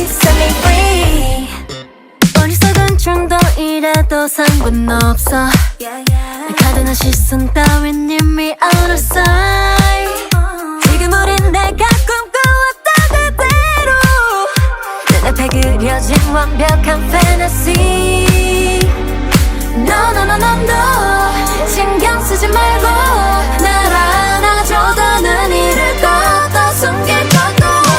set me free. 어리석은 정도이라도 상관없어 내 가둔한 시선 따윈 이미 알았어